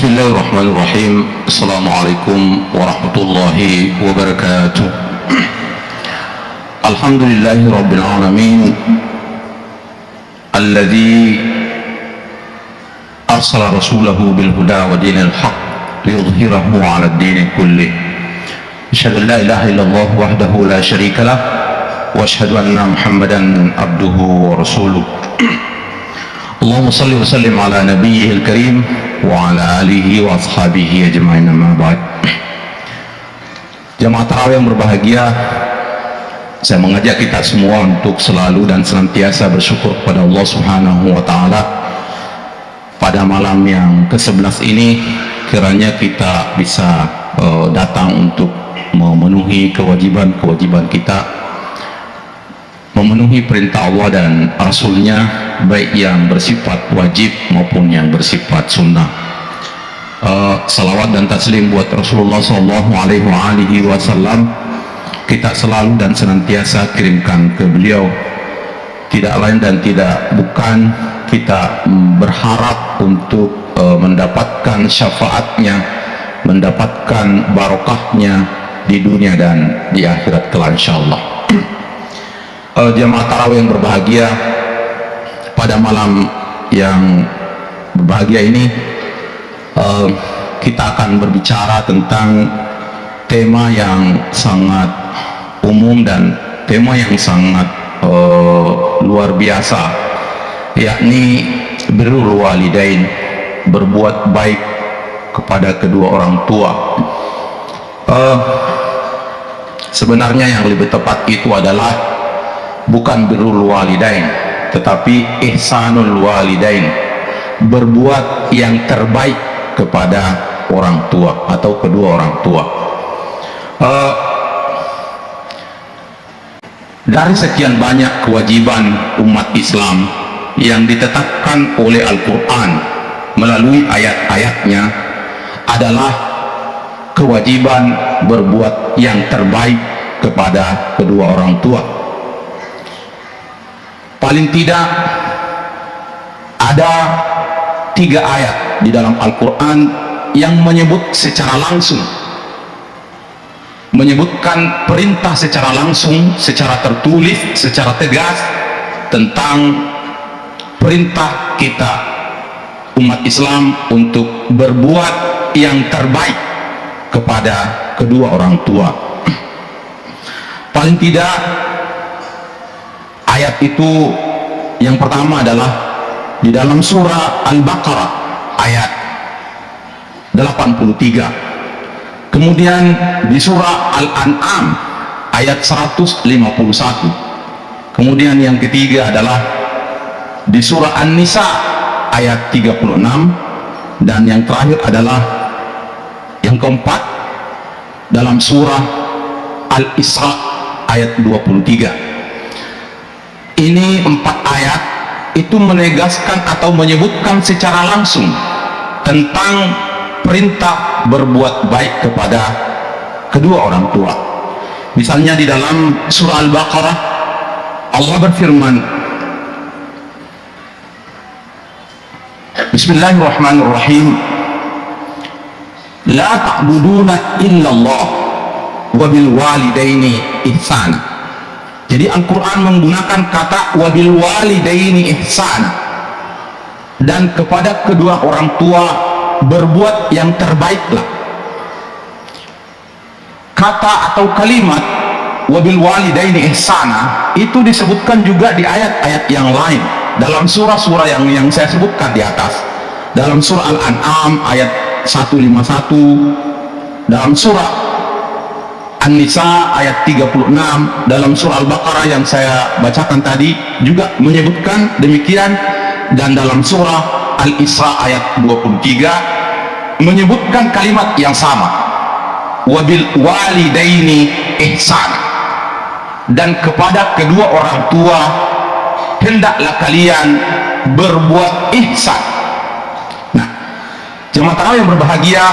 Bismillahirrahmanirrahim. Assalamualaikum warahmatullahi wabarakatuh. Alhamdulillahi rabbil alamin, alladzi arsala rasulahu bil huda wa dinil haq liyudhhirahu 'ala ad-din kullih. Asyhadu an la ilaha illallah wahdahu la syarika lah wa asyhadu anna Muhammadan abduhu wa rasuluh. Allahumma salli wa sallim ala nabiyyil karim wa ala alihi wa ashabihi ajma'in, amma ba'd. Jamaah tarawih yang berbahagia, saya mengajak kita semua untuk selalu dan senantiasa bersyukur kepada Allah Subhanahu wa taala. Pada malam yang ke-11 ini kiranya kita bisa datang untuk memenuhi kewajiban-kewajiban kita, memenuhi perintah Allah dan Rasulnya, baik yang bersifat wajib maupun yang bersifat sunnah. Salawat dan taslim buat Rasulullah SAW kita selalu dan senantiasa kirimkan ke beliau. Tidak lain dan tidak bukan kita berharap untuk mendapatkan syafaatnya, mendapatkan barokahnya di dunia dan di akhirat kelak insyaallah. Jamaah tarawih yang berbahagia, pada malam yang berbahagia ini kita akan berbicara tentang tema yang sangat umum dan tema yang sangat luar biasa, yakni birrul walidain, berbuat baik kepada kedua orang tua. Sebenarnya yang lebih tepat itu adalah bukan birrul walidain, tetapi ihsanul walidain, berbuat yang terbaik kepada orang tua atau kedua orang tua. Dari sekian banyak kewajiban umat Islam yang ditetapkan oleh Al-Quran melalui ayat-ayatnya adalah kewajiban berbuat yang terbaik kepada kedua orang tua. Paling tidak ada 3 ayat di dalam Al-Quran yang menyebut secara langsung, menyebutkan perintah secara langsung, secara tertulis, secara tegas tentang perintah kita umat Islam untuk berbuat yang terbaik kepada kedua orang tua. Paling tidak ayat itu yang pertama adalah di dalam surah Al-Baqarah ayat 83, kemudian di surah Al-An'am ayat 151, kemudian yang ketiga adalah di surah An-Nisa ayat 36, dan yang terakhir adalah yang keempat dalam surah Al-Isra ayat 23. Ini 4 ayat itu menegaskan atau menyebutkan secara langsung tentang perintah berbuat baik kepada kedua orang tua. Misalnya di dalam surah Al-Baqarah Allah berfirman, Bismillahirrahmanirrahim, la ta'buduna illallah wa bil walidaini ihsana. Jadi Al-Quran menggunakan kata wabil walidaini ihsana, dan kepada kedua orang tua berbuat yang terbaiklah. Kata atau kalimat wabil walidaini ihsana itu disebutkan juga di ayat-ayat yang lain dalam surah-surah yang saya sebutkan di atas. Dalam surah Al-An'am ayat 151, dalam surah An-Nisa ayat 36, dalam surah Al-Baqarah yang saya bacakan tadi juga menyebutkan demikian, dan dalam surah Al-Isra ayat 23 menyebutkan kalimat yang sama, wabil walidaini ihsan, dan kepada kedua orang tua hendaklah kalian berbuat ihsan. Nah, jemaah tarawih yang berbahagia,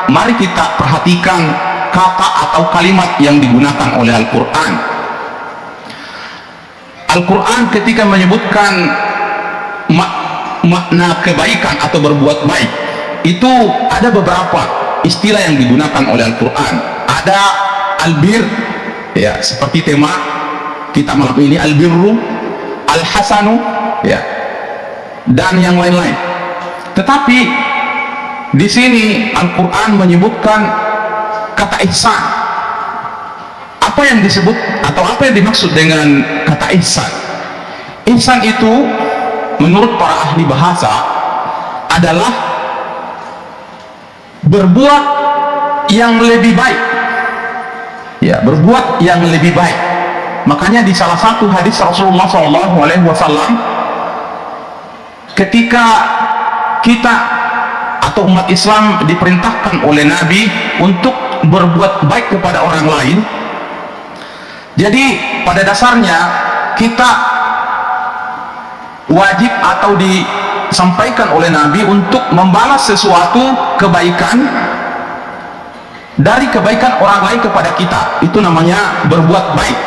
mari kita perhatikan kata atau kalimat yang digunakan oleh Al-Quran. Al-Quran ketika menyebutkan makna kebaikan atau berbuat baik itu ada beberapa istilah yang digunakan oleh Al-Quran. Ada albir, ya, seperti tema kita malam ini, albirru, al-hasanu, ya, dan yang lain-lain. Tetapi di sini Al-Quran menyebutkan kata ihsan. Apa yang disebut atau apa yang dimaksud dengan kata ihsan? Ihsan itu menurut para ahli bahasa adalah berbuat yang lebih baik, ya, berbuat yang lebih baik. Makanya di salah satu hadis Rasulullah SAW, ketika kita atau umat Islam diperintahkan oleh Nabi untuk berbuat baik kepada orang lain, jadi pada dasarnya kita wajib atau disampaikan oleh Nabi untuk membalas sesuatu kebaikan dari kebaikan orang lain kepada kita. Itu namanya berbuat baik.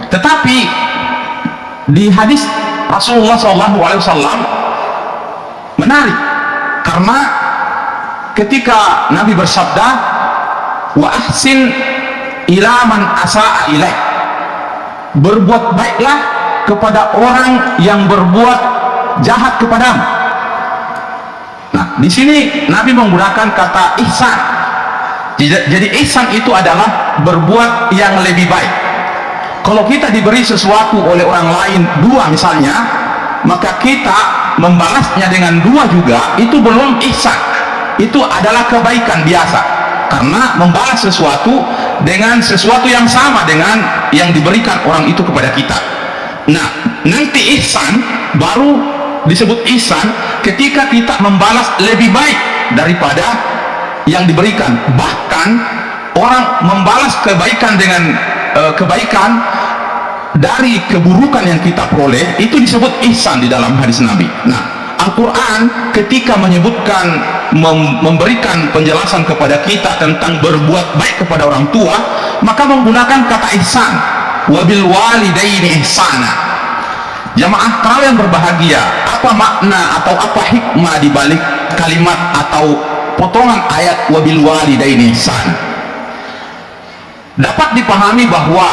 Tetapi di hadis Rasulullah SAW menarik, karena ketika Nabi bersabda, wa ahsin ila man asa'a ilaik, berbuat baiklah kepada orang yang berbuat jahat kepadamu. Nah, di sini Nabi menggunakan kata ihsan. Jadi ihsan itu adalah berbuat yang lebih baik. Kalau kita diberi sesuatu oleh orang lain dua misalnya, maka kita membalasnya dengan dua juga, itu belum ihsan. Itu adalah kebaikan biasa, karena membalas sesuatu dengan sesuatu yang sama dengan yang diberikan orang itu kepada kita. Nah, nanti ihsan baru disebut ihsan ketika kita membalas lebih baik daripada yang diberikan. Bahkan orang membalas kebaikan dengan kebaikan dari keburukan yang kita peroleh, itu disebut ihsan di dalam hadis Nabi. Nah, Al-Quran ketika menyebutkan, memberikan penjelasan kepada kita tentang berbuat baik kepada orang tua, maka menggunakan kata ihsan, wabil walidaini ihsana. Jamaah tarawih yang berbahagia, apa makna atau apa hikmah di balik kalimat atau potongan ayat wabil walidaini ihsana? Dapat dipahami bahwa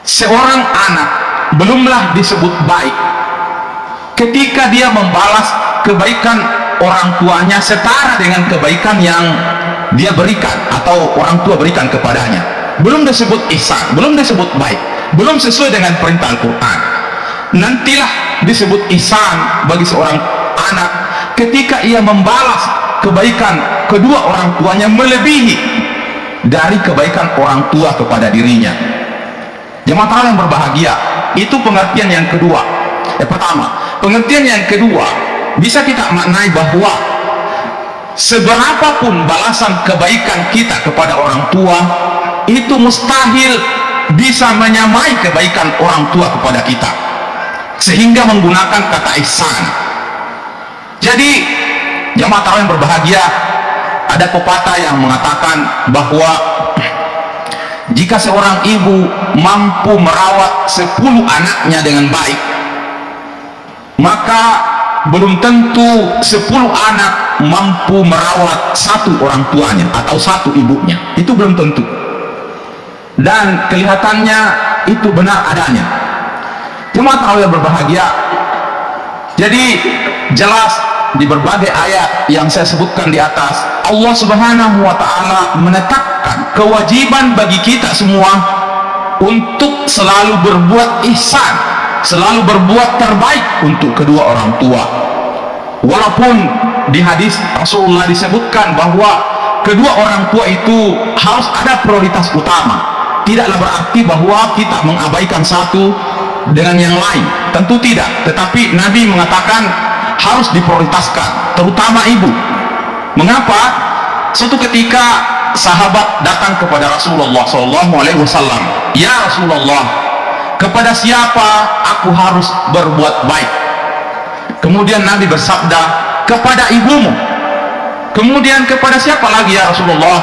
seorang anak belumlah disebut baik ketika dia membalas kebaikan orang tuanya setara dengan kebaikan yang dia berikan atau orang tua berikan kepadanya. Belum disebut ihsan, belum disebut baik, belum sesuai dengan perintah Al-Quran. Nantilah disebut ihsan bagi seorang anak ketika ia membalas kebaikan kedua orang tuanya melebihi dari kebaikan orang tua kepada dirinya. Jemaah yang berbahagia, itu pengertian yang kedua. Pertama, pengertian yang kedua bisa kita maknai bahwa seberapapun balasan kebaikan kita kepada orang tua, itu mustahil bisa menyamai kebaikan orang tua kepada kita, sehingga menggunakan kata ihsan. Jadi jamaah yang berbahagia, ada pepatah yang mengatakan bahwa jika seorang ibu mampu merawat 10 anaknya dengan baik, maka belum tentu 10 anak mampu merawat satu orang tuanya atau satu ibunya. Itu belum tentu, dan kelihatannya itu benar adanya. Jemaah yang berbahagia, jadi jelas di berbagai ayat yang saya sebutkan di atas, Allah Subhanahu wa Ta'ala menetapkan kewajiban bagi kita semua untuk selalu berbuat ihsan, selalu berbuat terbaik untuk kedua orang tua. Walaupun di hadis Rasulullah disebutkan bahwa kedua orang tua itu harus ada prioritas utama, tidaklah berarti bahwa kita mengabaikan satu dengan yang lain, tentu tidak. Tetapi Nabi mengatakan harus diprioritaskan, terutama ibu. Mengapa? Suatu ketika sahabat datang kepada Rasulullah SAW, ya Rasulullah, kepada siapa aku harus berbuat baik? Kemudian Nabi bersabda, kepada ibumu. Kemudian kepada siapa lagi ya Rasulullah?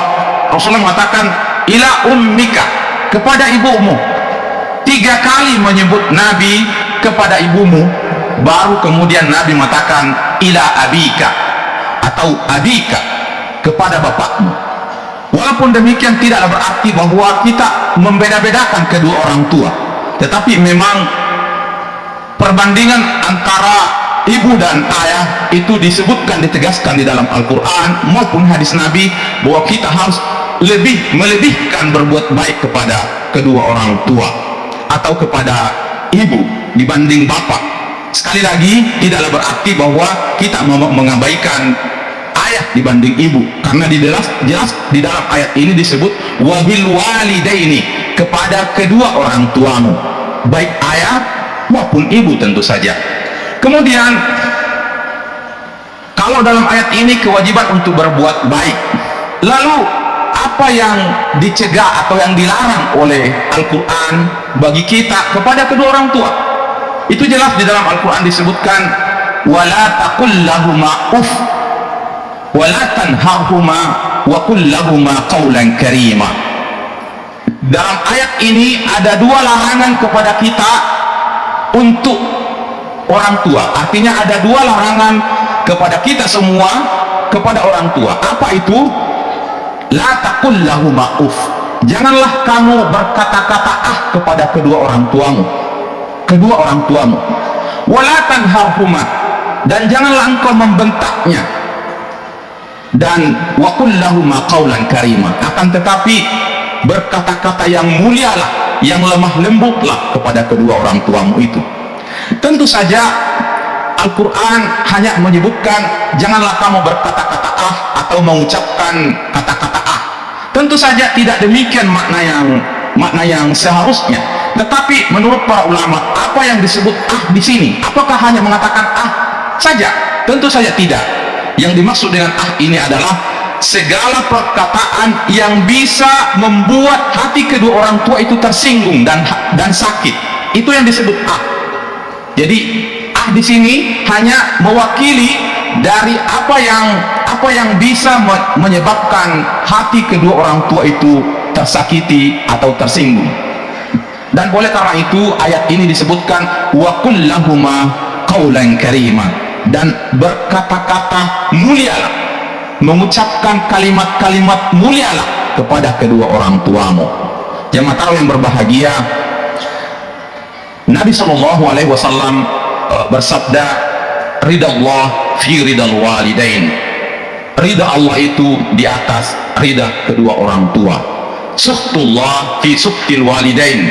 Rasulullah mengatakan, ila ummika, kepada ibumu. 3 kali menyebut Nabi kepada ibumu, baru kemudian Nabi mengatakan ila abika atau abika, kepada bapakmu. Walaupun demikian tidaklah berarti bahwa kita membeda-bedakan kedua orang tua, tetapi memang perbandingan antara ibu dan ayah itu disebutkan, ditegaskan di dalam Al-Quran maupun hadis Nabi, bahwa kita harus melebihkan berbuat baik kepada kedua orang tua atau kepada ibu dibanding bapak. Sekali lagi, tidaklah berarti bahwa kita mengabaikan ayah dibanding ibu, karena jelas di dalam ayat ini disebut wabil walidaini, kepada kedua orang tuamu, baik ayah maupun ibu tentu saja. Kemudian kalau dalam ayat ini kewajiban untuk berbuat baik, lalu apa yang dicegah atau yang dilarang oleh Al-Quran bagi kita kepada kedua orang tua? Itu jelas di dalam Al-Quran disebutkan wala taqul lahuma uff wala tanharhuma wa qul lahuma qawlan karima. Dalam ayat ini ada dua larangan kepada kita untuk orang tua. Artinya ada dua larangan kepada kita semua kepada orang tua. Apa itu? La taqul lahuma uff, janganlah kamu berkata-kata kepada kedua orang tuamu, wala tanharhuma, dan janganlah engkau membentaknya, dan wa qul lahuma qawlan karima, akan tetapi berkata-kata yang mulialah, yang lemah lembutlah kepada kedua orang tuamu itu. Tentu saja Al-Quran hanya menyebutkan janganlah kamu berkata-kata atau mengucapkan kata-kata tentu saja tidak demikian makna yang seharusnya. Tetapi menurut para ulama, apa yang disebut di sini, apakah hanya mengatakan saja? Tentu saja tidak. Yang dimaksud dengan ini adalah segala perkataan yang bisa membuat hati kedua orang tua itu tersinggung dan sakit, itu yang disebut Jadi di sini hanya mewakili dari apa yang bisa menyebabkan hati kedua orang tua itu tersakiti atau tersinggung. Dan oleh karena itu ayat ini disebutkan wa qul lahuma qawlan karima, dan berkata-kata mulialah, mengucapkan kalimat-kalimat mulialah kepada kedua orang tuamu. Jemaah tarawih yang berbahagia, Nabi SAW bersabda, ridha Allah fi ridal walidain, ridha Allah itu di atas ridha kedua orang tua. Suhtullah fi suhtil walidain,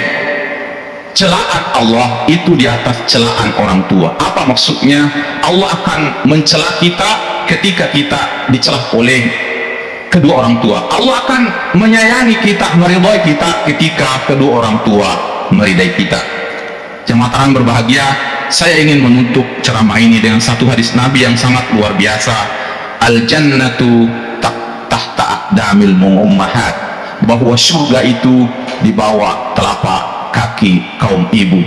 celaan Allah itu di atas celaan orang tua. Apa maksudnya? Allah akan mencela kita ketika kita dicela oleh kedua orang tua. Allah akan menyayangi kita, meridai kita ketika kedua orang tua meridai kita. Jemaah tarawih berbahagia, saya ingin menutup ceramah ini dengan satu hadis Nabi yang sangat luar biasa. Al-jannatu tahta aqdamil ummahat, bahwa surga itu di bawah telapak kaki kaum ibu.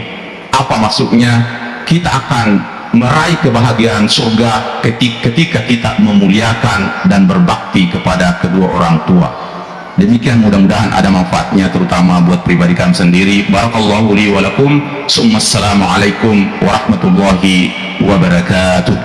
Apa maksudnya? Kita akan meraih kebahagiaan surga ketika kita memuliakan dan berbakti kepada kedua orang tua. Demikian, mudah-mudahan ada manfaatnya terutama buat pribadi kami sendiri. Barakallahu li wa lakum. Assalamualaikum warahmatullahi wabarakatuh.